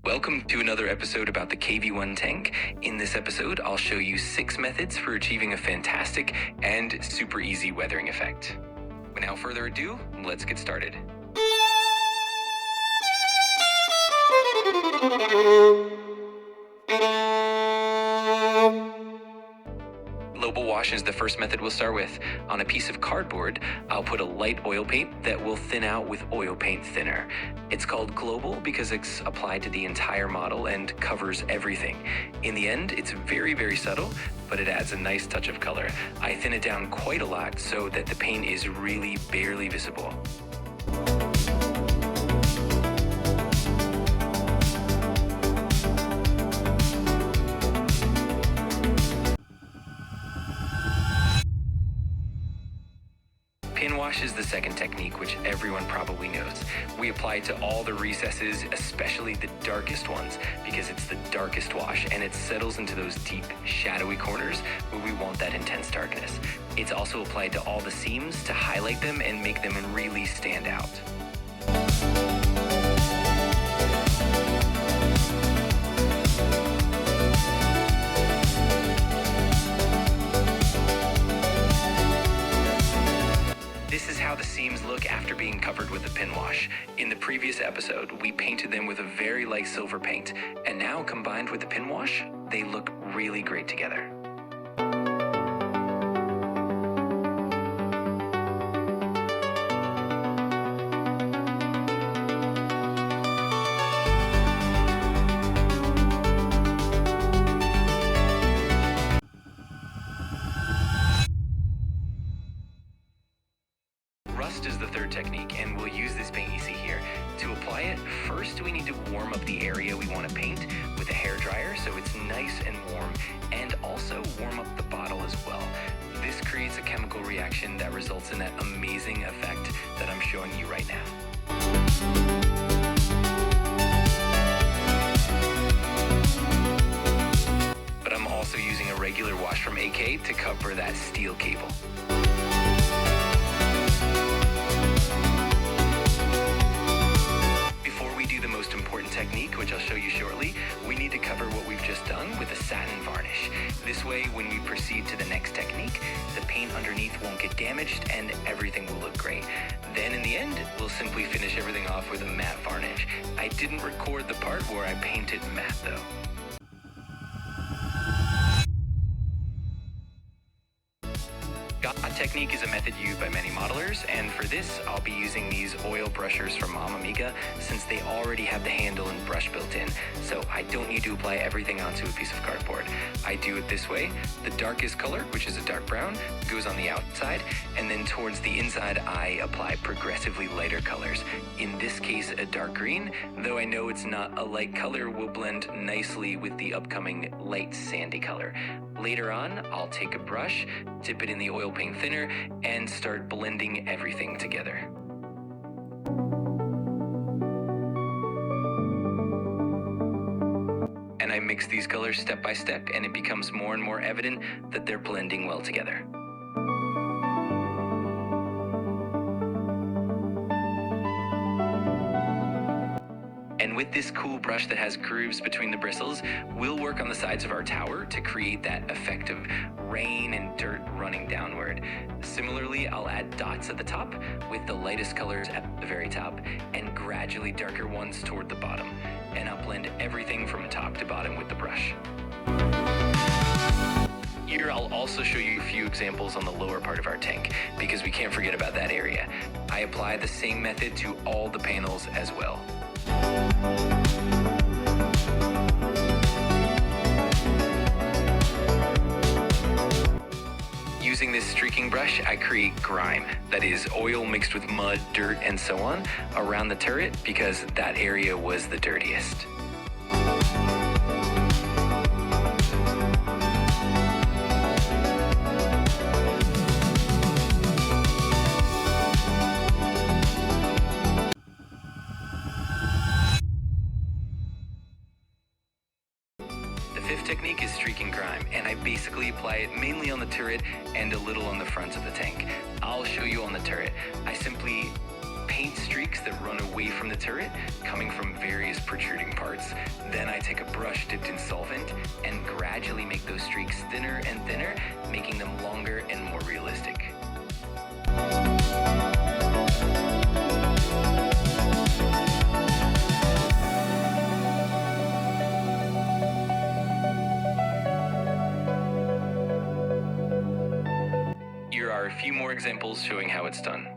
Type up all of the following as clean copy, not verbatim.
Welcome to another episode about the KV-1 tank. In this episode, I'll show you 6 methods for achieving a fantastic and super easy weathering effect. Without further ado, let's get started. Global wash is the first method we'll start with. On a piece of cardboard, I'll put a light oil paint that will thin out with oil paint thinner. It's called global because it's applied to the entire model and covers everything. In the end, it's very, very subtle, but it adds a nice touch of color. I thin it down quite a lot so that the paint is really barely visible. Pin wash is the second technique, which everyone probably knows. We apply it to all the recesses, especially the darkest ones, because it's the darkest wash and it settles into those deep, shadowy corners where we want that intense darkness. It's also applied to all the seams to highlight them and make them really stand out. This is how the seams look after being covered with the pin wash. In the previous episode, we painted them with a very light silver paint, and now combined with the pin wash, they look really great together. Rust is the third technique, and we'll use this paint you see here. To apply it, first we need to warm up the area we want to paint with a hairdryer so it's nice and warm, and also warm up the bottle as well. This creates a chemical reaction that results in that amazing effect that I'm showing you right now. But I'm also using a regular wash from AK to cover that steel cable. Technique, which I'll show you shortly, we need to cover what we've just done with a satin varnish. This way, when we proceed to the next technique, the paint underneath won't get damaged and everything will look great. Then in the end, we'll simply finish everything off with a matte varnish. I didn't record the part where I painted matte though. Dot technique is a method used by many modelers, and for this, I'll be using these oil brushers from Amiga since they already have the handle and brush built in, so I don't need to apply everything onto a piece of cardboard. I do it this way. The darkest color, which is a dark brown, goes on the outside, and then towards the inside, I apply progressively lighter colors. In this case, a dark green, though I know it's not a light color, will blend nicely with the upcoming light sandy color. Later on, I'll take a brush, dip it in the oil paint thinner, and start blending everything together. And I mix these colors step by step, and it becomes more and more evident that they're blending well together. And with this cool brush that has grooves between the bristles, we'll work on the sides of our tower to create that effect of rain and dirt running downward. Similarly, I'll add dots at the top with the lightest colors at the very top and gradually darker ones toward the bottom. And I'll blend everything from top to bottom with the brush. Here I'll also show you a few examples on the lower part of our tank, because we can't forget about that area. I apply the same method to all the panels as well. Using this streaking brush, I create grime, that is oil mixed with mud, dirt, and so on, around the turret because that area was the dirtiest. Fifth technique is streaking grime, and I basically apply it mainly on the turret and a little on the front of the tank. I'll show you on the turret. I simply paint paint streaks that run away from the turret, coming from various protruding parts. Then I take a brush dipped in solvent and gradually make those streaks thinner and thinner, making them longer and more realistic. Here are a few more examples showing how it's done.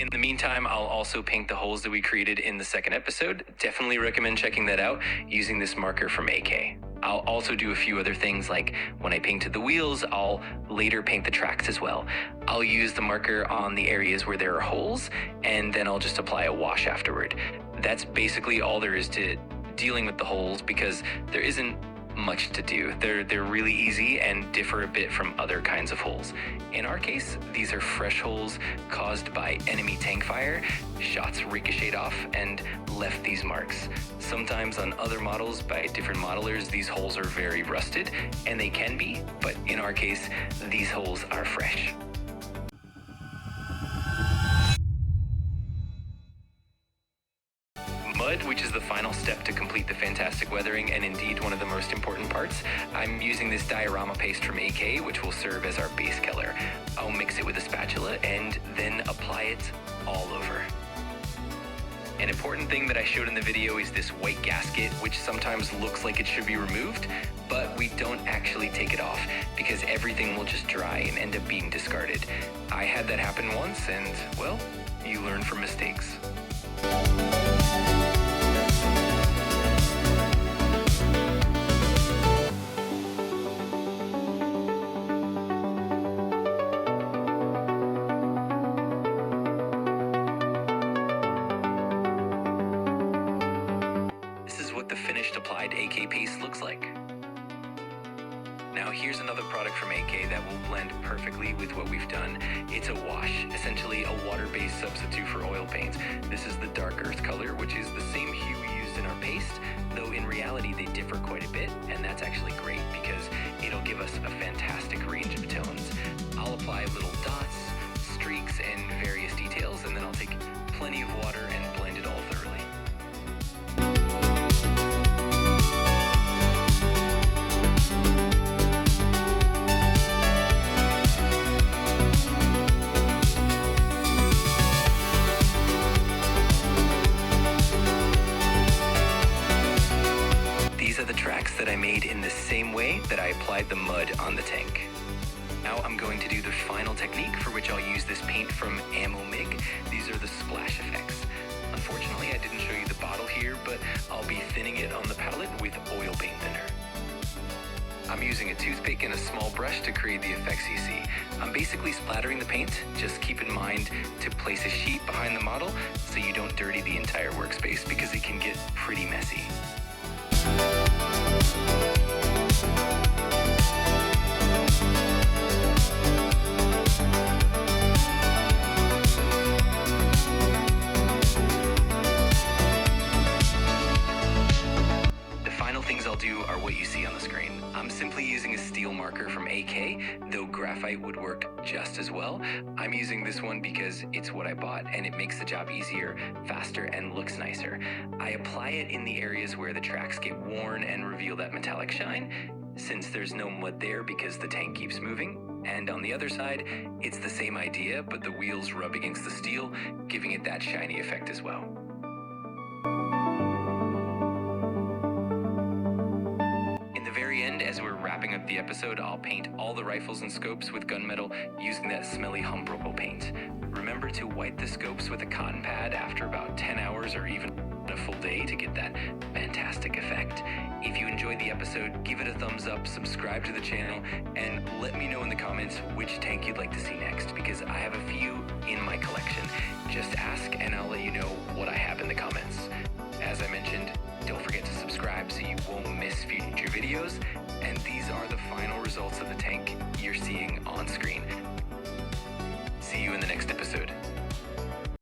In the meantime, I'll also paint the holes that we created in the second episode. Definitely recommend checking that out using this marker from AK. I'll also do a few other things, like when I painted the wheels, I'll later paint the tracks as well. I'll use the marker on the areas where there are holes, and then I'll just apply a wash afterward. That's basically all there is to dealing with the holes, because there isn't much to do. They're really easy and differ a bit from other kinds of holes. In our case, these are fresh holes caused by enemy tank fire. Shots ricocheted off and left these marks. Sometimes on other models by different modelers, these holes are very rusted, and they can be, but in our case, these holes are fresh. Mud, which is the final step to complete the fantastic weathering and indeed one of the most important parts. I'm using this diorama paste from AK, which will serve as our base color. I'll mix it with a spatula and then apply it all over. An important thing that I showed in the video is this white gasket, which sometimes looks like it should be removed, but we don't actually take it off because everything will just dry and end up being discarded. I had that happen once, and well, you learn from mistakes. The finished applied AK paste looks like. Now here's another product from AK that will blend perfectly with what we've done. It's a wash, essentially a water-based substitute for oil paint. This is the dark earth color, which is the same hue we used in our paste, though in reality they differ quite a bit, and that's actually great because it'll give us a fantastic range of tones. I'll apply little dots, streaks, and various details, and then I'll take plenty of water and blend it all thoroughly. These are the tracks that I made in the same way that I applied the mud on the tank. Now I'm going to do the final technique, for which I'll use this paint from Ammo MIG. These are the splash effects. Unfortunately, I didn't show you the bottle here, but I'll be thinning it on the palette with oil paint thinner. I'm using a toothpick and a small brush to create the effects you see. I'm basically splattering the paint. Just keep in mind to place a sheet behind the model so you don't dirty the entire workspace, because it can get pretty messy. The final things I'll do are what you see on the screen. I'm simply using a steel marker from AK, though graphite would work just as well. I'm using this one because it's what I bought and it makes the job easier, faster, and looks nicer. I apply it in the areas where the tracks get worn and reveal that metallic shine, since there's no mud there because the tank keeps moving. And on the other side, it's the same idea, but the wheels rub against the steel, giving it that shiny effect as well. As we're wrapping up the episode, I'll paint all the rifles and scopes with gunmetal using that smelly Humbrol paint. Remember to wipe the scopes with a cotton pad after about 10 hours or even a full day to get that fantastic effect. If you enjoyed the episode, give it a thumbs up, subscribe to the channel, and let me know in the comments which tank you'd like to see next, because I have a few in my collection. Just ask and I'll let you know what I have in the comments. As I mentioned, don't forget to subscribe so you won't miss future videos, and these are the final results of the tank you're seeing on screen.